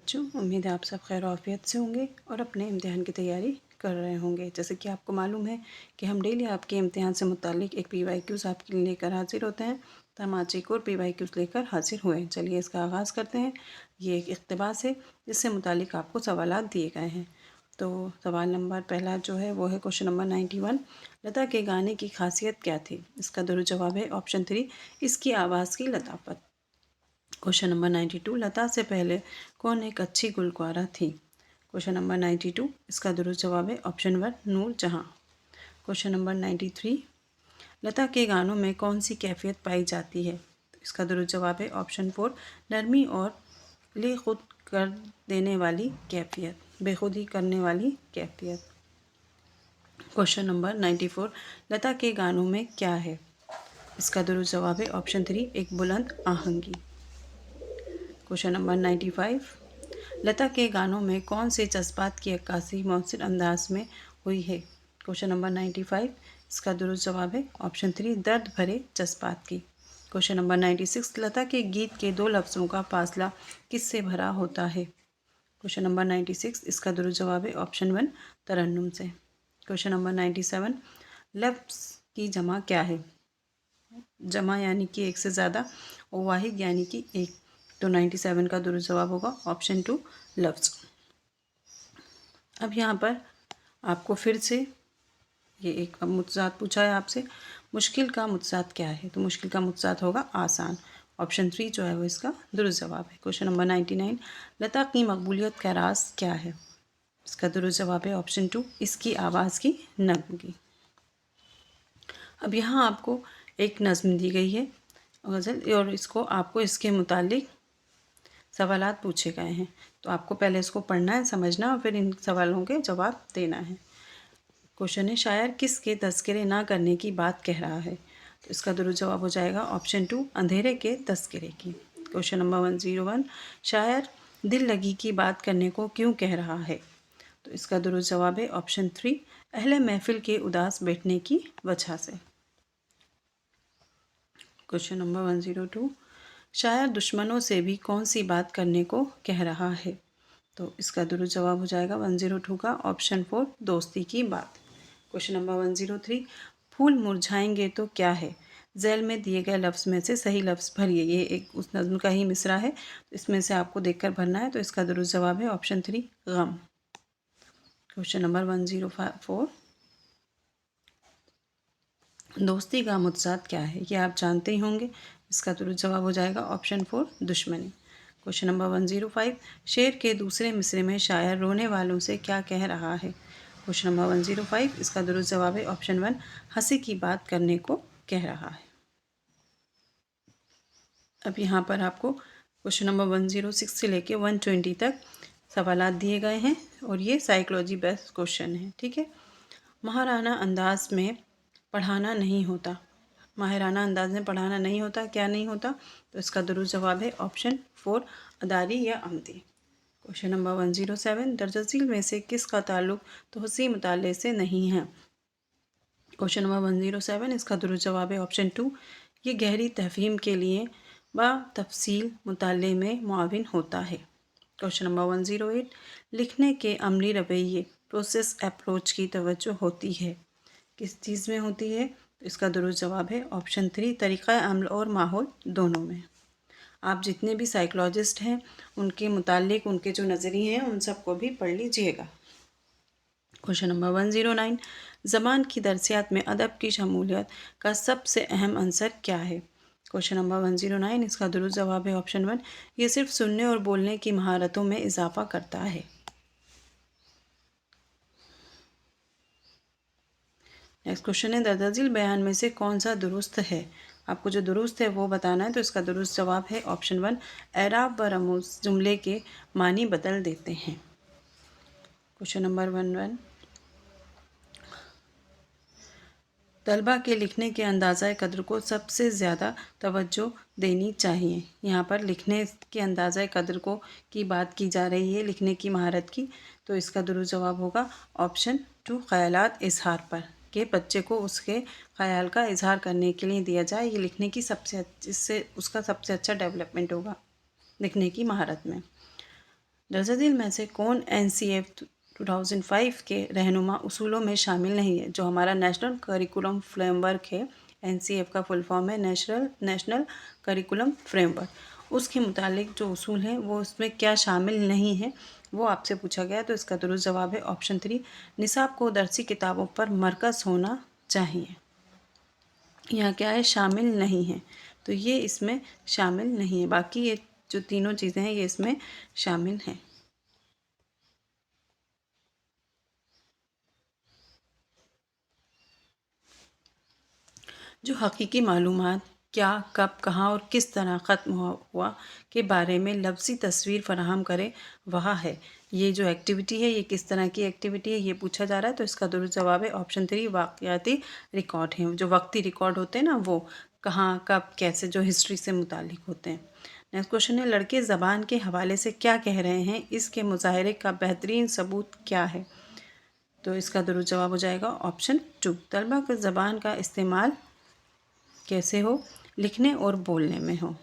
बच्चों, उम्मीद है आप सब खैर आफियत से होंगे और अपने इम्तिहान की तैयारी कर रहे होंगे। जैसे कि आपको मालूम है कि हम डेली आपके इम्तिहान से मुतालिक एक PYQs आपके लिए लेकर हाजिर होते हैं, तो हम आज एक और PYQs लेकर हाजिर हुए हैं। चलिए इसका आगाज़ करते हैं। ये एक इक़्तिबास है जिससे मुतालिक आपको सवालात दिए गए हैं। तो सवाल नंबर पहला जो है वो है क्वेश्चन नंबर 91। लता के गाने की खासियत क्या थी? इसका दुरुस्त जवाब है ऑप्शन 3, इसकी आवाज़ की लताफत। क्वेश्चन नंबर 92, लता से पहले कौन एक अच्छी गुलकारा थी? क्वेश्चन नंबर 92, इसका दुरुस्त जवाब है ऑप्शन 1, नूर जहां। क्वेश्चन नंबर 93, लता के गानों में कौन सी कैफियत पाई जाती है? तो इसका दुरुस्त जवाब है ऑप्शन 4, नरमी और खुद कर देने वाली कैफियत, बेखुदी करने वाली कैफियत। क्वेश्चन नंबर 94, लता के गानों में क्या है? इसका दुरुस्त जवाब है ऑप्शन 3, एक बुलंद आहंगी। क्वेश्चन नंबर 95, लता के गानों में कौन से जज्बात की अक्कासी मौसिर अंदाज में हुई है? क्वेश्चन नंबर 95, इसका दुरुस्त जवाब है ऑप्शन 3, दर्द भरे जज्बात की। क्वेश्चन नंबर 96, लता के गीत के दो लफ्ज़ों का फासला किससे भरा होता है? क्वेश्चन नंबर 96, इसका दुरुस्त जवाब है ऑप्शन 1, तरन्नुम से। क्वेश्चन नंबर 97, लफ्ज़ की जमा क्या है? जमा यानी कि एक से ज़्यादा और वाहिद यानी कि एक। तो 97 का दुरुस्त जवाब होगा ऑप्शन 2, लफ्ज़। अब यहाँ पर आपको फिर से ये एक मुतज़ात पूछा है आपसे, मुश्किल का मुतज़ात क्या है? तो मुश्किल का मुतज़ात होगा आसान। ऑप्शन 3 जो है वो इसका दुरुस्त जवाब है। क्वेश्चन नंबर 99, लता की मकबूलियत का राज क्या है? इसका दुरुस्त जवाब है ऑप्शन 2, इसकी आवाज़ की नगमगी। अब यहाँ आपको एक नज़्म दी गई है गज़ल और इसको आपको इसके मुतालिक सवालात पूछे गए हैं। तो आपको पहले इसको पढ़ना है, समझना और फिर इन सवालों के जवाब देना है। क्वेश्चन है, शायर किसके तज़किरे ना करने की बात कह रहा है? तो इसका दुरुस्त जवाब हो जाएगा ऑप्शन 2, अंधेरे के तज़किरे की। क्वेश्चन नंबर 101, शायर दिल लगी की बात करने को क्यों कह रहा है? तो इसका दुरुस्त जवाब है ऑप्शन 3, अहले महफिल के उदास बैठने की वजह से। क्वेश्चन नंबर 102, शायर दुश्मनों से भी कौन सी बात करने को कह रहा है? तो इसका दुरुस्त जवाब हो जाएगा 102 का ऑप्शन 4, दोस्ती की बात। क्वेश्चन नंबर 103, फूल मुरझाएंगे तो क्या है? झैल में दिए गए लफ्ज़ में से सही लफ्ज़ भरिए। ये एक उस नज़्म का ही मिसरा है, तो इसमें से आपको देखकर भरना है। तो इसका दुरुस्त जवाब है ऑप्शन 3, गम। क्वेश्चन नंबर 104, दोस्ती का मुतज़ात क्या है? ये आप जानते ही होंगे। इसका दुरुस्त जवाब हो जाएगा ऑप्शन 4, दुश्मनी। क्वेश्चन नंबर 105, शेर के दूसरे मिसरे में शायर रोने वालों से क्या कह रहा है? क्वेश्चन नंबर 105, इसका दुरुस्त जवाब है ऑप्शन 1, हंसी की बात करने को कह रहा है। अब यहाँ पर आपको क्वेश्चन नंबर 106 से लेके 120 तक सवालात दिए गए हैं और ये साइकोलॉजी बेस्ड क्वेश्चन है। ठीक है, महाराना अंदाज में पढ़ाना नहीं होता। माहिराना अंदाज में पढ़ाना नहीं होता, क्या नहीं होता? तो इसका दुरुस्त जवाब है ऑप्शन 4, अदारी या आमदी। क्वेश्चन नंबर 107, दरअसल में से किसका ताल्लुक तोहसी मुताले से नहीं है? क्वेश्चन नंबर 107, इसका दुरुस्त जवाब है ऑप्शन 2, ये गहरी तफहीम के लिए तफसील मुताले में मुआविन होता है। क्वेश्चन नंबर 108, लिखने के अमली रवैये प्रोसेस अप्रोच की तवज्जो होती है, किस चीज़ में होती है? तो इसका दुरुस्त जवाब है ऑप्शन 3, तरीक़ा अमल और माहौल दोनों में। आप जितने भी साइकोलॉजिस्ट हैं उनके मुतालिक उनके जो नज़रिए हैं उन सबको भी पढ़ लीजिएगा। क्वेश्चन नंबर 109, ज़बान की दरसियात में अदब की शमूलियत का सबसे अहम अंसर क्या है? क्वेश्चन नंबर 109, इसका दुरुस्त जवाब है ऑप्शन 1, ये सिर्फ सुनने और बोलने की महारतों में इजाफा करता है। नेक्स्ट क्वेश्चन है, दरअसल बयान में से कौन सा दुरुस्त है? आपको जो दुरुस्त है वो बताना है। तो इसका दुरुस्त जवाब है ऑप्शन 1, एराब व रमूज जुमले के मानी बदल देते हैं। क्वेश्चन नंबर 11, तलबा के लिखने के अंदाज़ा कद्र को सबसे ज़्यादा तवज्जो देनी चाहिए। यहाँ पर लिखने के अंदाज़ा कद्र को की बात की जा रही है, लिखने की महारत की। तो इसका दुरुस्त जवाब होगा ऑप्शन 2, ख़यालात इजहार पर, कि बच्चे को उसके ख़याल का इजहार करने के लिए दिया जाए। ये लिखने की इससे उसका सबसे अच्छा डेवलपमेंट होगा लिखने की महारत में। दरअसल में से कौन NCF 2005 के रहनुमा उसूलों में शामिल नहीं है? जो हमारा नेशनल करिकुलम फ्रेमवर्क है, NCF का फुल फॉर्म है नेशनल करिकुलम फ्रेमवर्क। उसके मुतालिक जो उसूल हैं वो उसमें क्या शामिल नहीं है, वो आपसे पूछा गया। तो इसका दुरुस्त जवाब है ऑप्शन 3, निसाब को दरसी किताबों पर मरकज़ होना चाहिए। यहाँ क्या है, शामिल नहीं है, तो ये इसमें शामिल नहीं है। बाकी ये जो तीनों चीज़ें हैं ये इसमें शामिल हैं। जो हकीकी मालूमात क्या, कब, कहाँ और किस तरह ख़त्म हुआ के बारे में लफ्ज़ी तस्वीर फराहम करे वह है। ये जो एक्टिविटी है ये किस तरह की एक्टिविटी है ये पूछा जा रहा है। तो इसका दुरुस्त जवाब है ऑप्शन 3, वाक़याती रिकॉर्ड हैं। जो वक्ती रिकॉर्ड होते हैं ना, वो कहाँ, कब, कैसे, जो हिस्ट्री से मुतालिक होते हैं। नेक्स्ट क्वेश्चन है, लड़के ज़बान के हवाले से क्या कह रहे हैं, इसके मुज़ाहरे का बेहतरीन सबूत क्या है? तो इसका दुरुस्त जवाब हो जाएगा ऑप्शन 2, तलबा को ज़बान का इस्तेमाल कैसे हो, लिखने और बोलने में हो।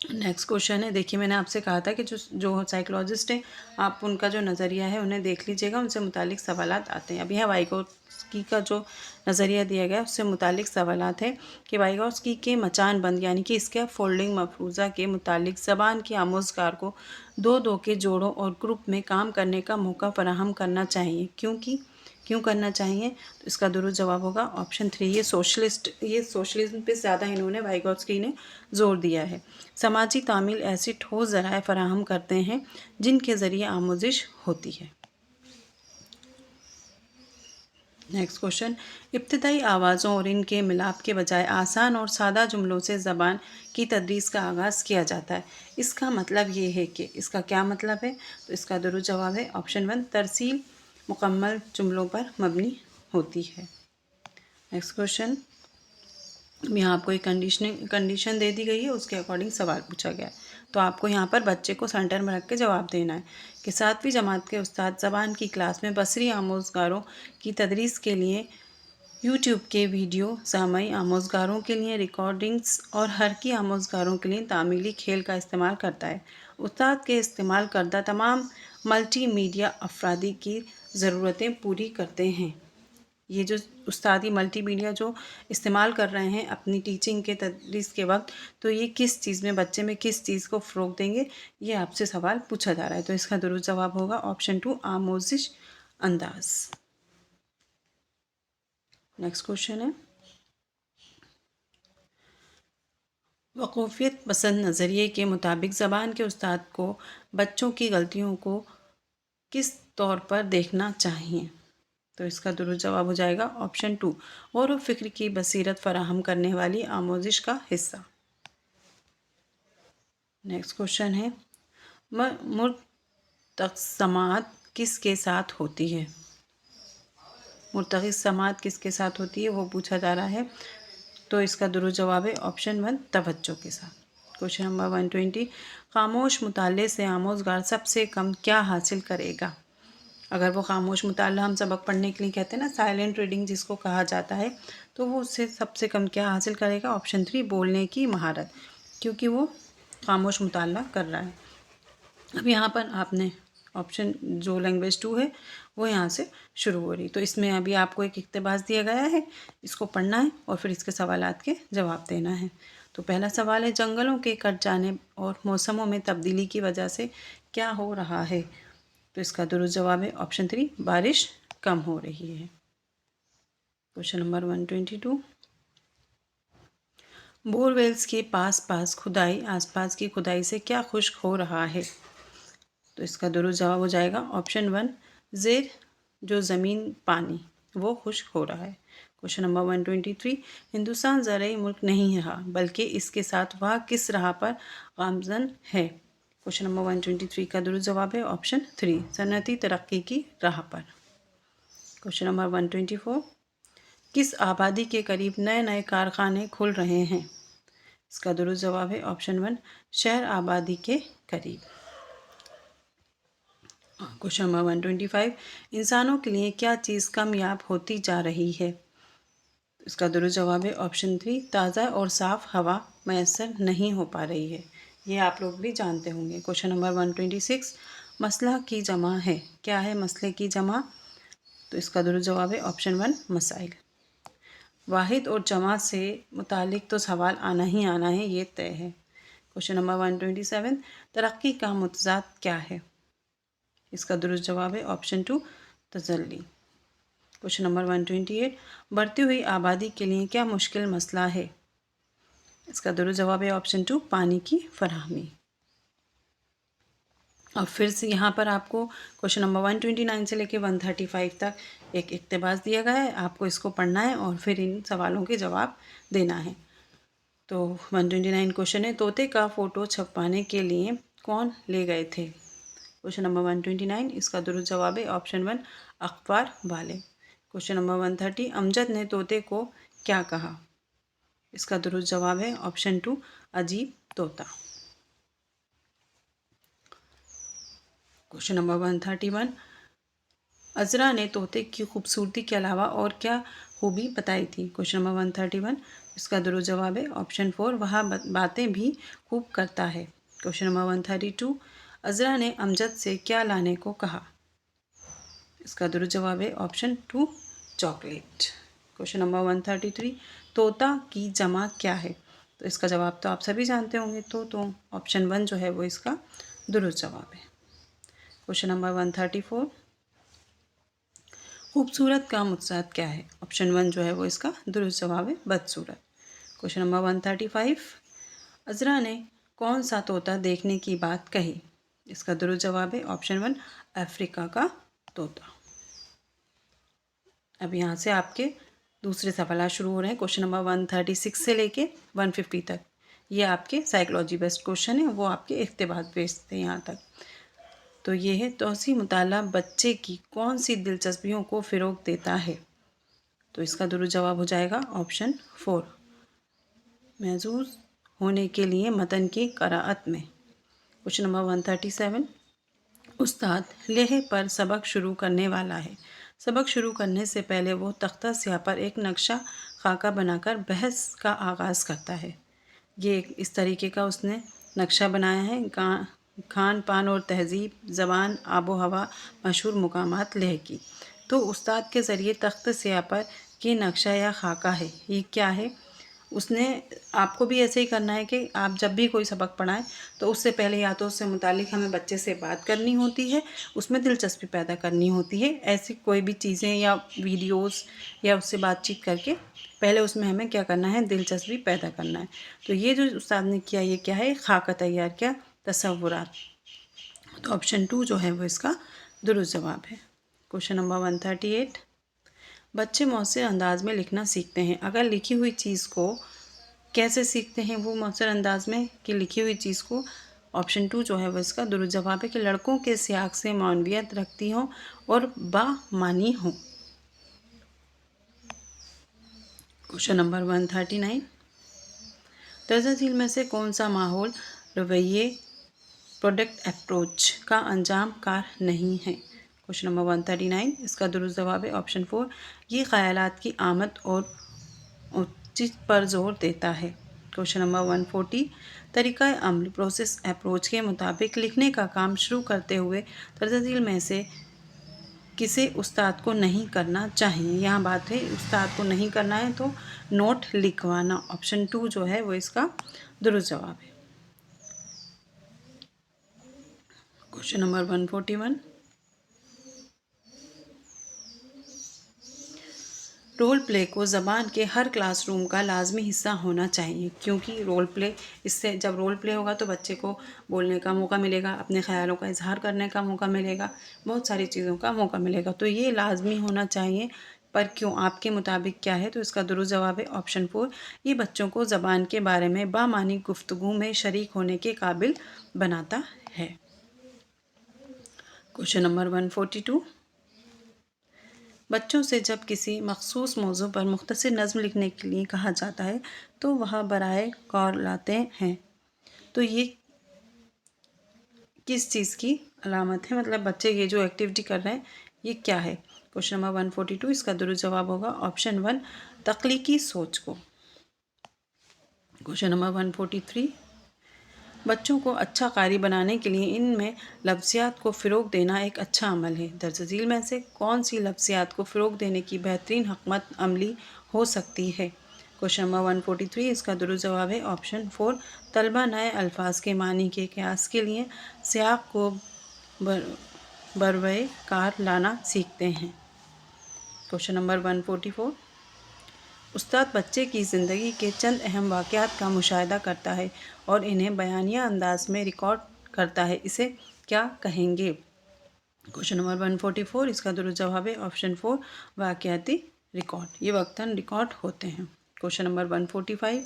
नेक्स्ट क्वेश्चन है, देखिए मैंने आपसे कहा था कि जो साइकोलॉजिस्ट हैं आप उनका जो नज़रिया है उन्हें देख लीजिएगा, उनसे मुतालिक सवालात आते हैं। अभी है वाइगोत्स्की का जो नज़रिया दिया गया उससे मुतालिक सवालात है कि वाइगोत्स्की के मचान बंद यानी कि इसके फोल्डिंग मफरूज़ा के मुतालिक ज़बान के आमोज़गार को दो दो के जोड़ों और ग्रुप में काम करने का मौका फराहम करना चाहिए, क्यों करना चाहिए? तो इसका दुरुस्त जवाब होगा ऑप्शन 3, ये सोशलिज्म पे ज़्यादा इन्होंने वाइगोत्स्की ने जोर दिया है। समाजी तामील ऐसी ठोस ज़राए फराहम करते हैं जिनके ज़रिए आमोजिश होती है। नेक्स्ट क्वेश्चन, इब्तदाई आवाज़ों और इनके मिलाप के बजाय आसान और सादा जुमलों से ज़बान की तदरीस का आगाज़ किया जाता है। इसका मतलब ये है कि इसका क्या मतलब है? तो इसका दुरुस्त जवाब है ऑप्शन 1, तरसील मुकम्मल जुमलों पर मबनी होती है। नेक्स्ट क्वेश्चन, यहाँ आपको एक कंडीशन दे दी गई है, उसके अकॉर्डिंग सवाल पूछा गया है। तो आपको यहाँ पर बच्चे को सेंटर में रख के जवाब देना है कि 7वीं जमात के उस्ताद ज़बान की क्लास में बसरी आमोज़गारों की तदरीस के लिए यूट्यूब के वीडियो, सामई आमोज़गारों के लिए रिकॉर्डिंग्स और हरकी आमोज़गारों के लिए तामीली खेल का इस्तेमाल करता है। उस्ताद के इस्तेमाल करदा तमाम मल्टीमीडिया अफरादी की ज़रूरतें पूरी करते हैं। ये जो उस्तादी मल्टीमीडिया जो इस्तेमाल कर रहे हैं अपनी टीचिंग के तदरीस के वक्त, तो ये किस चीज़ में, बच्चे में किस चीज़ को फ़रोग़ देंगे, ये आपसे सवाल पूछा जा रहा है। तो इसका दुरुस्त जवाब होगा ऑप्शन 2, आमोजिश अंदाज़। नेक्स्ट क्वेश्चन है, वक़ूफ़ियत पसंद नज़रिए के मुताबिक ज़बान के उस्ताद को बच्चों की गलतियों को किस तौर पर देखना चाहिए? तो इसका दुरुस्त जवाब हो जाएगा ऑप्शन 2, गौर व फ़िक्र की बसीरत फराहम करने वाली आमोजिश का हिस्सा। नेक्स्ट क्वेश्चन है, मुर्तक़िसमात किसके साथ होती है? मुर्तक़िसमात किसके साथ होती है वो पूछा जा रहा है। तो इसका दुरुस्त जवाब है ऑप्शन 1, तवज्जो के साथ। क्वेश्चन नंबर 120, खामोश मुताले से आमोज़गार सबसे कम क्या हासिल करेगा? अगर वो खामोश मुताला हम सबक पढ़ने के लिए कहते हैं ना, साइलेंट रीडिंग जिसको कहा जाता है, तो वो उससे सबसे कम क्या हासिल करेगा? ऑप्शन 3, बोलने की महारत, क्योंकि वो खामोश मुताला कर रहा है। अब यहाँ पर आपने ऑप्शन जो लैंग्वेज 2 है वो यहाँ से शुरू हो रही, तो इसमें अभी आपको एक इक़्तिबास दिया गया है, इसको पढ़ना है और फिर इसके सवालात के जवाब देना है। तो पहला सवाल है, जंगलों के कट जाने और मौसमों में तब्दीली की वजह से क्या हो रहा है? तो इसका दुरुस्त जवाब है ऑप्शन 3, बारिश कम हो रही है। क्वेश्चन नंबर 122, बोरवेल्स के पास खुदाई आसपास की खुदाई से क्या खुश्क हो रहा है? तो इसका दुरुस्त जवाब हो जाएगा ऑप्शन 1, ज़ेर जो ज़मीन पानी वो खुश्क हो रहा है। क्वेश्चन नंबर 123, हिंदुस्तान ज़रई मुल्क नहीं है बल्कि इसके साथ वह किस राह पर गामज़न है? क्वेश्चन नंबर 123 का दुरुस्त जवाब है ऑप्शन 3, सनअती तरक्की की राह पर। क्वेश्चन नंबर 124, किस आबादी के करीब नए नए कारखाने खुल रहे हैं? इसका दुरुस्त जवाब है ऑप्शन 1, शहर आबादी के करीब। क्वेश्चन नंबर 125, इंसानों के लिए क्या चीज़ कमयाब होती जा रही है? इसका दुरुस्त जवाब है ऑप्शन 3, ताज़ा और साफ़ हवा मैसर नहीं हो पा रही है। ये आप लोग भी जानते होंगे। क्वेश्चन नंबर 126, मसला की जमा है। क्या है मसले की जमा? तो इसका दुरुस्त जवाब है ऑप्शन 1 मसाइल। वाहिद और जमा से मुतालिक तो सवाल आना ही आना है, ये तय है। क्वेश्चन नंबर 127, तरक्की का मुतज़ाद क्या है? इसका दुरुस्त जवाब है ऑप्शन 2 तजल्ली। क्वेश्चन नंबर 128, बढ़ती हुई आबादी के लिए क्या मुश्किल मसला है? इसका दुरुस्त जवाब है ऑप्शन 2 पानी की फराहमी। और फिर से यहाँ पर आपको क्वेश्चन नंबर 129 से लेकर 135 तक एक इक़्तिबास दिया गया है। आपको इसको पढ़ना है और फिर इन सवालों के जवाब देना है। तो 129 क्वेश्चन है, तोते का फ़ोटो छपवाने के लिए कौन ले गए थे? क्वेश्चन नंबर 129, इसका दुरुस्त जवाब है ऑप्शन 1 अखबार वाले। क्वेश्चन नंबर 130, अमजद ने तोते को क्या कहा? इसका दुरुस्त जवाब है ऑप्शन 2 अजीब तोता। क्वेश्चन नंबर 131, अज़रा ने तोते की खूबसूरती के अलावा और क्या खूबी बताई थी? क्वेश्चन नंबर 131, इसका दुरुस्त जवाब है ऑप्शन 4 वह बातें भी खूब करता है। क्वेश्चन नंबर 132, अज़रा ने अमजद से क्या लाने को कहा? इसका दुरुस्त जवाब है ऑप्शन 2 चॉकलेट। क्वेश्चन नंबर 133, तोता की जमा क्या है? तो इसका जवाब तो आप सभी जानते होंगे, तो ऑप्शन 1 जो है वो इसका दुरुस्त जवाब है। क्वेश्चन नंबर 134, खूबसूरत का मुतज़ाद क्या है? ऑप्शन 1 जो है वो इसका दुरुस्त जवाब है बदसूरत। क्वेश्चन नंबर 135, अज़रा ने कौन सा तोता देखने की बात कही? इसका दुरुस्त जवाब है ऑप्शन 1 अफ्रीका का तोता। अब यहाँ से आपके दूसरे सवाल शुरू हो रहे हैं। क्वेश्चन नंबर 136 से लेके 150 तक ये आपके साइकोलॉजी बेस्ड क्वेश्चन है, वो आपके इक़्तिबास बेस्ड थे यहाँ तक। तो ये है, तौसी मुताला बच्चे की कौन सी दिलचस्पियों को फ़रोग़ देता है? तो इसका दुरुस्त जवाब हो जाएगा ऑप्शन 4 महसूस होने के लिए मतन की क़राअत में। क्वेश्चन नंबर 137, उस्ताद लेह पर सबक शुरू करने वाला है। सबक शुरू करने से पहले वो तख्ता स्याह पर एक नक्शा खाका बनाकर बहस का आगाज़ करता है। ये इस तरीके का उसने नक्शा बनाया है, खान पान और तहज़ीब, ज़बान, आबो हवा, मशहूर मुकामात लेह की। तो उस्ताद के ज़रिए तख्त स्याह पर ये नक्शा या खाका है, ये क्या है? उसने आपको भी ऐसे ही करना है कि आप जब भी कोई सबक पढ़ाएं तो उससे पहले या तो उससे मुतालिक हमें बच्चे से बात करनी होती है, उसमें दिलचस्पी पैदा करनी होती है। ऐसी कोई भी चीज़ें या वीडियोस या उससे बातचीत करके पहले उसमें हमें क्या करना है, दिलचस्पी पैदा करना है। तो ये जो उस्ताद ने किया, ये क्या है, खाका तैयार किया, तसव्वुरात। तो ऑप्शन 2 जो है वो इसका दुरुस्त जवाब है। क्वेश्चन नंबर 138, बच्चे मौसर अंदाज में लिखना सीखते हैं। अगर लिखी हुई चीज़ को कैसे सीखते हैं वो मौसर अंदाज में, कि लिखी हुई चीज़ को, ऑप्शन 2 जो है वो इसका दुरुस्त जवाब है कि लड़कों के सियाक से मानवियत रखती हों और बामानी हों। क्वेश्चन नंबर 139, दर्जा झील में से कौन सा माहौल रवैये प्रोडक्ट अप्रोच का अंजाम कार नहीं है? क्वेश्चन नंबर 139, इसका दुरुस्त जवाब है ऑप्शन 4 ये ख़यालात की आमद और उचित पर जोर देता है। क्वेश्चन नंबर 140, तरीक़ा अमल प्रोसेस अप्रोच के मुताबिक लिखने का काम शुरू करते हुए दर्जा झील में से किसे उस्ताद को नहीं करना चाहिए? यहाँ बात है उस्ताद को नहीं करना है, तो नोट लिखवाना। ऑप्शन 2 जो है वो इसका दुरुस्त जवाब है। क्वेश्चन नंबर 141, रोल प्ले को ज़बान के हर क्लासरूम का लाजमी हिस्सा होना चाहिए, क्योंकि रोल प्ले, इससे जब रोल प्ले होगा तो बच्चे को बोलने का मौका मिलेगा, अपने ख़्यालों का इजहार करने का मौका मिलेगा, बहुत सारी चीज़ों का मौका मिलेगा। तो ये लाजमी होना चाहिए, पर क्यों, आपके मुताबिक क्या है? तो इसका दुरुस्त जवाब है ऑप्शन 4 ये बच्चों को ज़बान के बारे में बामानी गुफ्तगू में शरीक होने के काबिल बनाता है। क्वेश्चन नंबर 142, बच्चों से जब किसी मखसूस मौजू पर मुख्तसर नज़्म लिखने के लिए कहा जाता है तो वह बराए गौर लाते हैं। तो ये किस चीज़ की अलामत है? मतलब बच्चे ये जो एक्टिविटी कर रहे हैं ये क्या है? क्वेश्चन नंबर 142, इसका दुरुस्त जवाब होगा ऑप्शन 1 तख्लीकी सोच को। क्वेश्चन नंबर 143, बच्चों को अच्छा कारी बनाने के लिए इनमें लफ्ज़ियात को फ़रोग़ देना एक अच्छा अमल है। दर्ज झील में से कौन सी लफ्ज़ियात को फ़रोग़ देने की बेहतरीन हिकमत अमली हो सकती है? क्वेश्चन नंबर 143, इसका दुरुस्त जवाब है ऑप्शन 4। तलबा नए अल्फाज के मानी के क़यास के लिए सियाक़ को बरवए कार लाना सीखते हैं। क्वेश्चन नंबर 144, उस्ताद बच्चे की ज़िंदगी के चंद अहम वाक़यात का मुशाहिदा करता है और इन्हें बयानिया अंदाज में रिकॉर्ड करता है, इसे क्या कहेंगे? क्वेश्चन नंबर 144, इसका दुरुस्त जवाब है ऑप्शन 4, वाक़याती रिकॉर्ड। ये वक्तन रिकॉर्ड होते हैं। क्वेश्चन नंबर 145,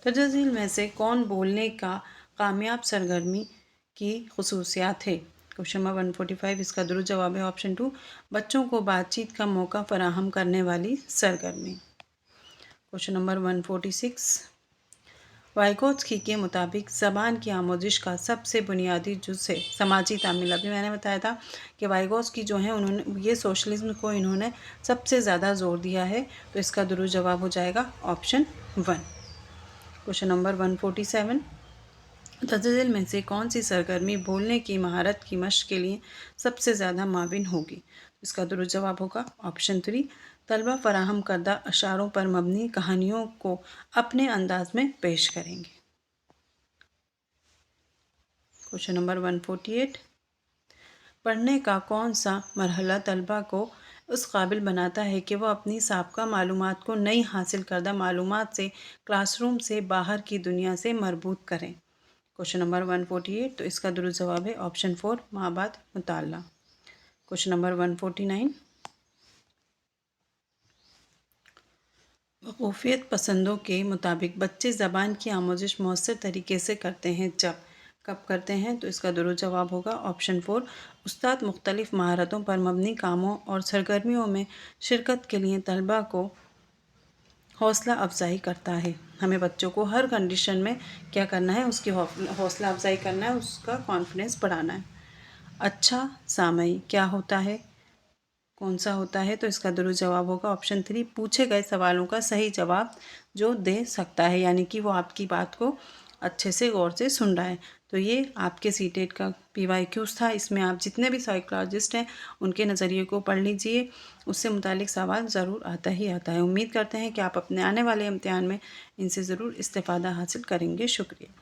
दर्ज झील में से कौन बोलने का कामयाब सरगर्मी की खसूसियात है? क्वेश्चन नंबर 145, इसका दुरुस्त जवाब है ऑप्शन 2, बच्चों को बातचीत का मौका फराहम करने वाली सरगर्मी। क्वेश्चन नंबर 146, वाइगोत्स्की के मुताबिक ज़बान की आमोजिश का सबसे बुनियादी जुज़ है समाजी तामील। अभी मैंने बताया था कि वाइगोत्स्की जो हैं उन्होंने ये सोशलिज्म को इन्होंने सबसे ज़्यादा जोर दिया है, तो इसका दुरुस्त जवाब हो जाएगा ऑप्शन 1। क्वेश्चन नंबर 147, दर्ज झील में से कौन सी सरगर्मी बोलने की महारत की मशक़ के लिए सबसे ज़्यादा माविन होगी? इसका दुरुस्त जवाब होगा ऑप्शन 3, तलबा फराहम करदा अशारों पर मबनी कहानियों को अपने अंदाज में पेश करेंगे। क्वेश्चन नंबर 148, पढ़ने का कौन सा मरहला तलबा को उस काबिल बनाता है कि वह अपनी साबका मालूमात को नई हासिल करदा मालूमात से क्लासरूम से बाहर की दुनिया से मरबूत करें? क्वेश्चन नंबर 148, तो इसका दुरुस्त जवाब है ऑप्शन 4, माबाद मुताला। क्वेश्चन नंबर 149, वक़ूफ़ियत पसंदों के मुताबिक बच्चे ज़बान की आमोजिश मौसर तरीके से करते हैं कब करते हैं? तो इसका दुरुस्त जवाब होगा ऑप्शन 4, उस्ताद मुख्तलिफ़ महारतों पर मबनी कामों और सरगर्मियों में शिरकत के लिए तलबा को हौसला अफजाई करता है। हमें बच्चों को हर कंडीशन में क्या करना है, उसकी हौसला अफजाई करना है, उसका कॉन्फिडेंस बढ़ाना है। अच्छा सामई क्या होता है, कौन सा होता है? तो इसका दुरुस्त जवाब होगा ऑप्शन 3, पूछे गए सवालों का सही जवाब जो दे सकता है, यानी कि वो आपकी बात को अच्छे से गौर से सुन रहा है। तो ये आपके सीटेट का PYQs था। इसमें आप जितने भी साइकोलॉजिस्ट हैं उनके नज़रिए को पढ़ लीजिए, उससे मुतालिक सवाल ज़रूर आता ही आता है। उम्मीद करते हैं कि आप अपने आने वाले इम्तिहान में इनसे ज़रूर इस्तेफ़ादा हासिल करेंगे। शुक्रिया।